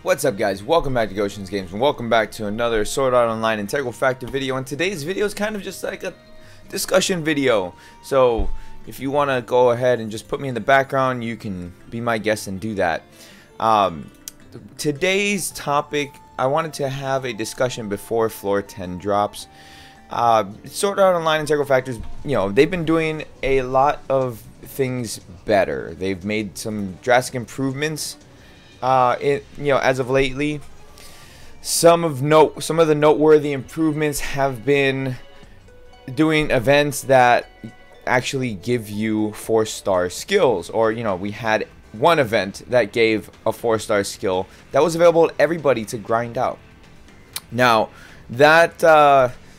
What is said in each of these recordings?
What's up, guys? Welcome back to Gotians Games, and welcome back to another Sword Art Online Integral Factor video. And today's video is kind of just like a discussion video. So if you want to go ahead and just put me in the background, you can be my guest and do that. Today's topic, I wanted to have a discussion before floor 10 drops. Sword Art Online Integral Factors, they've been doing a lot of things better. They've made some drastic improvements. As of lately, some of the noteworthy improvements have been doing events that actually give you 4-star skills, or we had one event that gave a 4-star skill that was available to everybody to grind out. Now that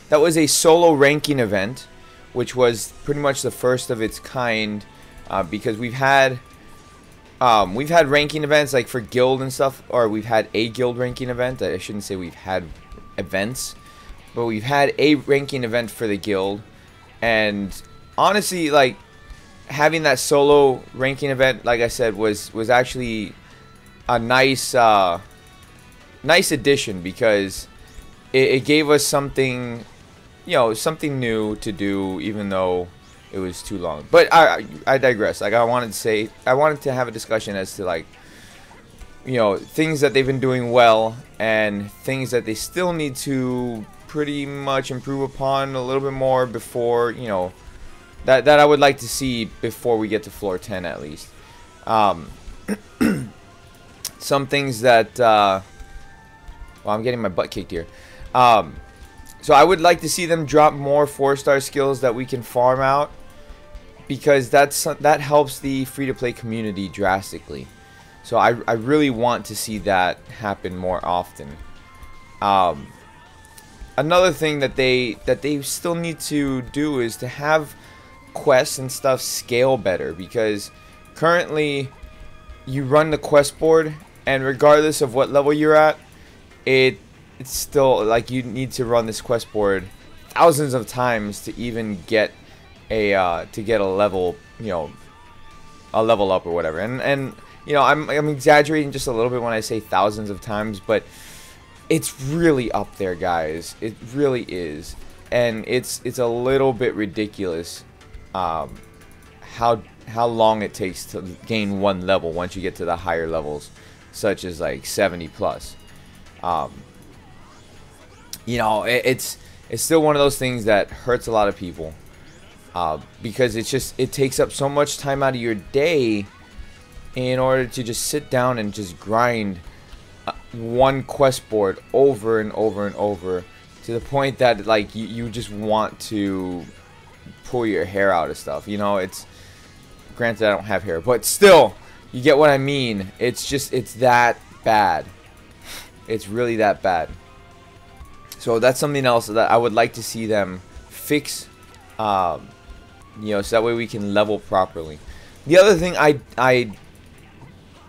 was a solo ranking event, which was pretty much the first of its kind, because we've had ranking events like for guild and stuff, or we've had a guild ranking event. I shouldn't say we've had events, but we've had a ranking event for the guild. And honestly, like, having that solo ranking event, like I said, was actually a nice addition, because it gave us something, something new to do, even though it was too long. But I digress. Like, I wanted to have a discussion as to, like, things that they've been doing well and things that they still need to pretty much improve upon a little bit more before, that I would like to see before we get to floor 10 at least. Some things that well, I'm getting my butt kicked here. So I would like to see them drop more 4-star skills that we can farm out, because that helps the free-to-play community drastically. So I really want to see that happen more often. Another thing that they still need to do is to have quests and stuff scale better, because currently you run the quest board, and regardless of what level you're at, it's still like you need to run this quest board thousands of times to even get a level, a level up or whatever. And I'm exaggerating just a little bit when I say thousands of times, but it's really up there, guys. It really is. And it's a little bit ridiculous how long it takes to gain one level once you get to the higher levels, such as like 70 plus. It's still one of those things that hurts a lot of people, because it takes up so much time out of your day in order to just sit down and just grind one quest board over and over and over, to the point that, like, you just want to pull your hair out of stuff. It's granted I don't have hair, but still, you get what I mean. It's that bad. It's really that bad. So that's something else that I would like to see them fix, so that way we can level properly. The other thing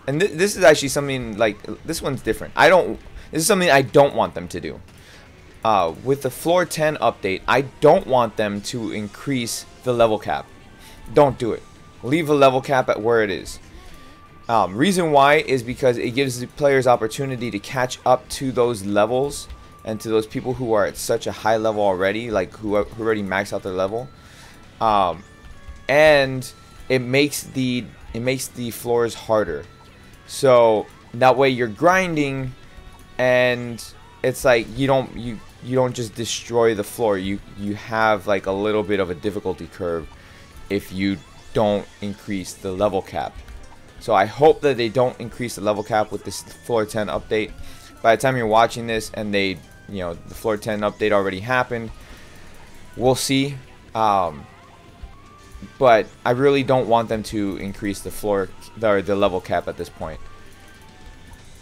and this is actually something, like, this one's different. This is something I don't want them to do. With the floor 10 update, I don't want them to increase the level cap. Don't do it. Leave the level cap at where it is. Reason why is because it gives the players opportunity to catch up to those levels, and to those people who are at such a high level already, like who already maxed out their level. And it makes the floors harder. So that way you're grinding, and it's like you don't just destroy the floor. You have like a little bit of a difficulty curve if you don't increase the level cap. So I hope that they don't increase the level cap with this floor 10 update. By the time you're watching this and the floor 10 update already happened, we'll see. But I really don't want them to increase the level cap at this point.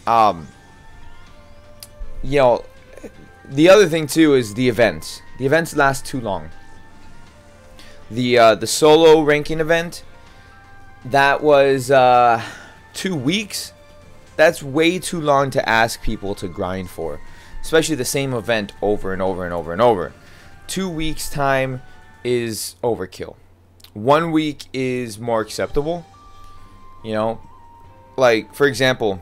The other thing too is the events. The events last too long. The solo ranking event, that was 2 weeks. That's way too long to ask people to grind for, especially the same event over and over and over and over. 2 weeks time is overkill. 1 week is more acceptable. Like, for example,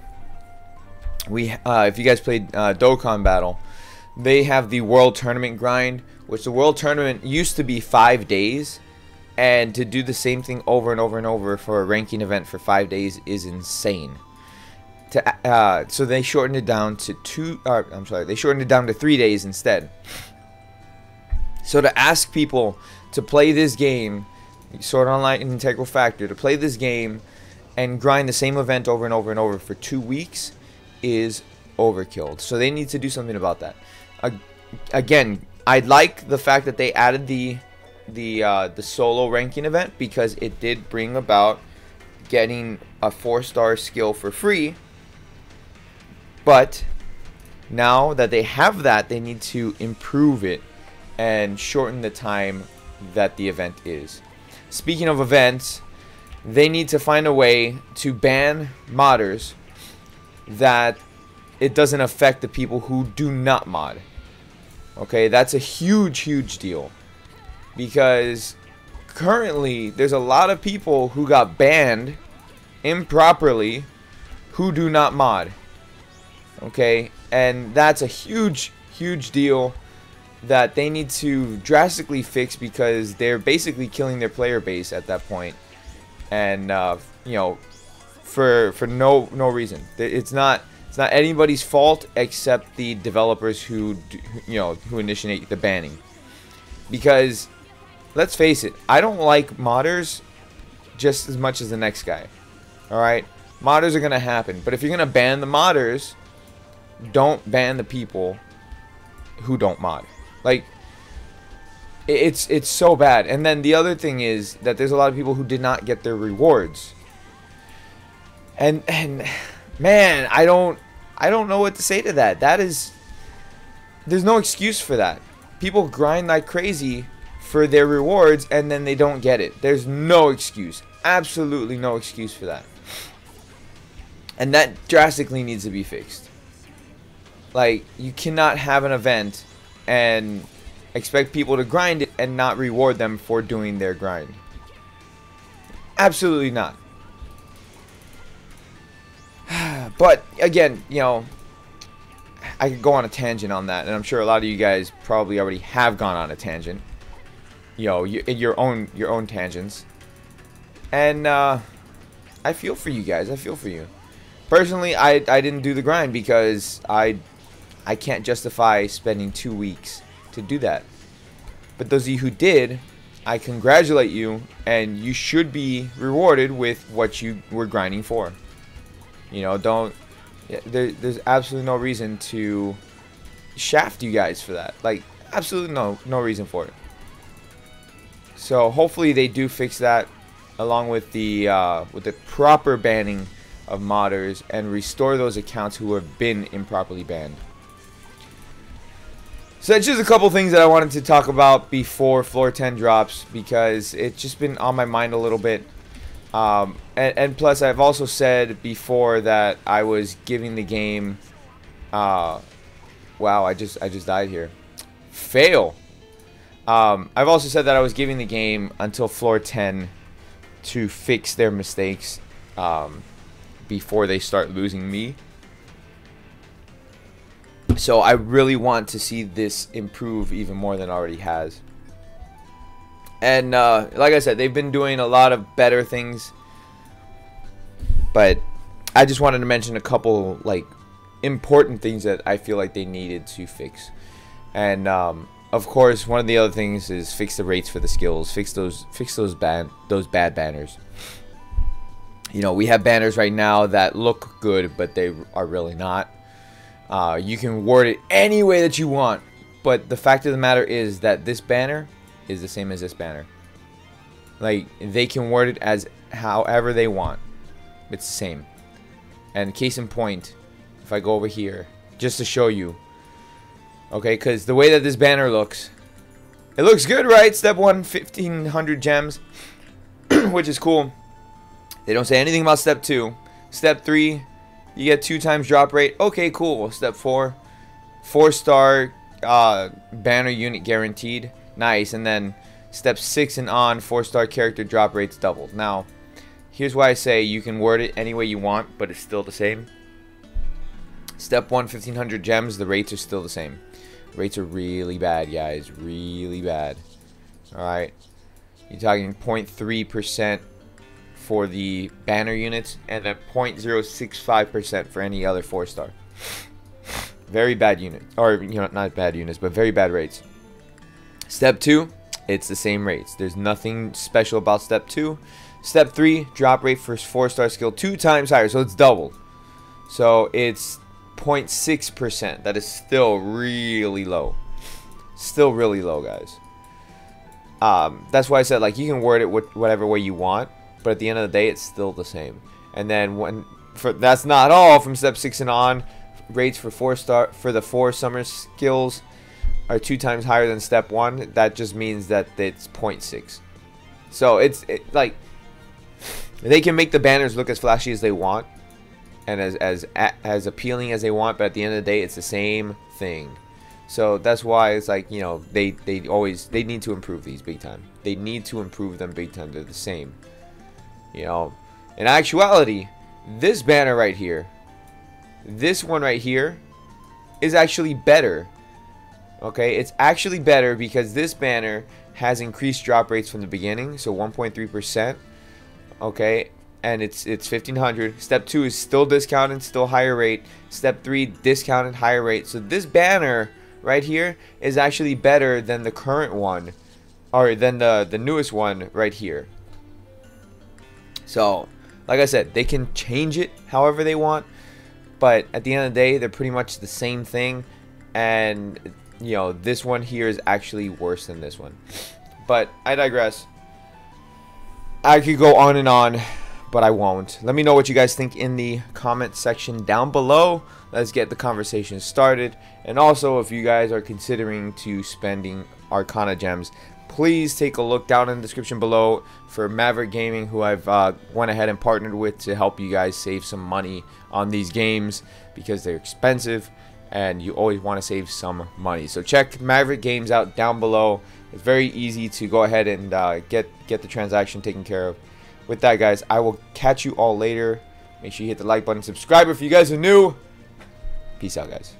if you guys played Dokkan Battle, they have the World Tournament grind, which the World Tournament used to be 5 days, and to do the same thing over and over and over for a ranking event for 5 days is insane. So they shortened it down to they shortened it down to 3 days instead. So to ask people to play this game, Sword Online and Integral Factor, to play this game and grind the same event over and over and over for 2 weeks is overkill. So they need to do something about that. Again, I like the fact that they added the solo ranking event, because it did bring about getting a 4-star skill for free. But now that they have that, they need to improve it and shorten the time that the event is. Speaking of events, they need to find a way to ban modders that it doesn't affect the people who do not mod. Okay, that's a huge deal, because currently there's a lot of people who got banned improperly who do not mod. Okay, and that's a huge deal that they need to drastically fix, because they're basically killing their player base at that point. And you know, for no reason. It's not anybody's fault except the developers who who initiate the banning. Because let's face it, I don't like modders just as much as the next guy. All right, modders are gonna happen, but if you're gonna ban the modders, don't ban the people who don't mod. Like, it's so bad. And then the other thing is that there's a lot of people who did not get their rewards. And man, I don't know what to say to that. There's no excuse for that. People grind like crazy for their rewards and then they don't get it. There's no excuse. Absolutely no excuse for that. And that drastically needs to be fixed. Like, you cannot have an event and expect people to grind it and not reward them for doing their grind. Absolutely not. But again, you know, I could go on a tangent on that, and I'm sure a lot of you guys probably already have gone on a tangent. You know, your own tangents. And I feel for you guys. I feel for you. Personally, I didn't do the grind because I can't justify spending 2 weeks to do that. But those of you who did, I congratulate you, and you should be rewarded with what you were grinding for. You know, there's absolutely no reason to shaft you guys for that. Like, absolutely no reason for it. So hopefully they do fix that, along with the proper banning of modders, and restore those accounts who have been improperly banned. So that's just a couple things that I wanted to talk about before Floor 10 drops, because it's just been on my mind a little bit. And plus, I've also said before that I was giving the game... wow, I just died here. Fail! I've also said that I was giving the game until Floor 10 to fix their mistakes before they start losing me. So I really want to see this improve even more than it already has. And like I said, they've been doing a lot of better things, but I just wanted to mention a couple like important things that I feel like they needed to fix. And of course, one of the other things is fix the rates for the skills, fix those bad banners. You know, we have banners right now that look good, but they are really not. You can word it any way that you want, but the fact of the matter is that this banner is the same as this banner. Like, they can word it as however they want. It's the same. And case in point, if I go over here, just to show you, okay, because the way that this banner looks, it looks good, right? Step 1, 1,500 gems, which is cool. They don't say anything about step 2. Step 3, you get 2 times drop rate. Okay, cool. Step 4, 4-star banner unit guaranteed. Nice. And then step 6 and on, 4-star character drop rates doubled. Now, here's why I say you can word it any way you want, but it's still the same. Step 1, 1500 gems, the rates are still the same. Rates are really bad, guys. Really bad. Alright. You're talking 0.3% for the banner units, and then 0.065% for any other 4-star. Very bad unit. Or, you know, not bad units, but very bad rates. Step 2, it's the same rates. There's nothing special about Step 2. Step 3, drop rate for 4-star skill 2 times higher, so it's doubled. So it's 0.6%. That is still really low. Still really low, guys. That's why I said, like, you can word it whatever way you want, but at the end of the day, it's still the same. And then that's not all. From Step 6 and on, rates for 4-star for the 4 summer skills are 2 times higher than Step 1. That just means that it's 0.6. So it's like they can make the banners look as flashy as they want and as appealing as they want, but at the end of the day, it's the same thing. So that's why it's like, you know, they need to improve these big time. They need to improve them big time. They're the same. You know, in actuality, this banner right here, this one right here, is actually better. Okay, it's actually better because this banner has increased drop rates from the beginning, so 1.3%. Okay, and it's 1500. Step 2 is still discounted, still higher rate. Step 3, discounted, higher rate. So this banner right here is actually better than the current one, or than the newest one right here. So, like I said, they can change it however they want, but at the end of the day, they're pretty much the same thing. And you know, this one here is actually worse than this one. But I digress. I could go on and on, but I won't. Let me know what you guys think in the comment section down below. Let's get the conversation started. And also, if you guys are considering to spending Arcana gems, please take a look down in the description below for Maverick Gaming, who I've went ahead and partnered with to help you guys save some money on these games because they're expensive and you always want to save some money. So check Maverick Games out down below. It's very easy to go ahead and get the transaction taken care of. With that, guys, I will catch you all later. Make sure you hit the like button, subscribe if you guys are new. Peace out, guys.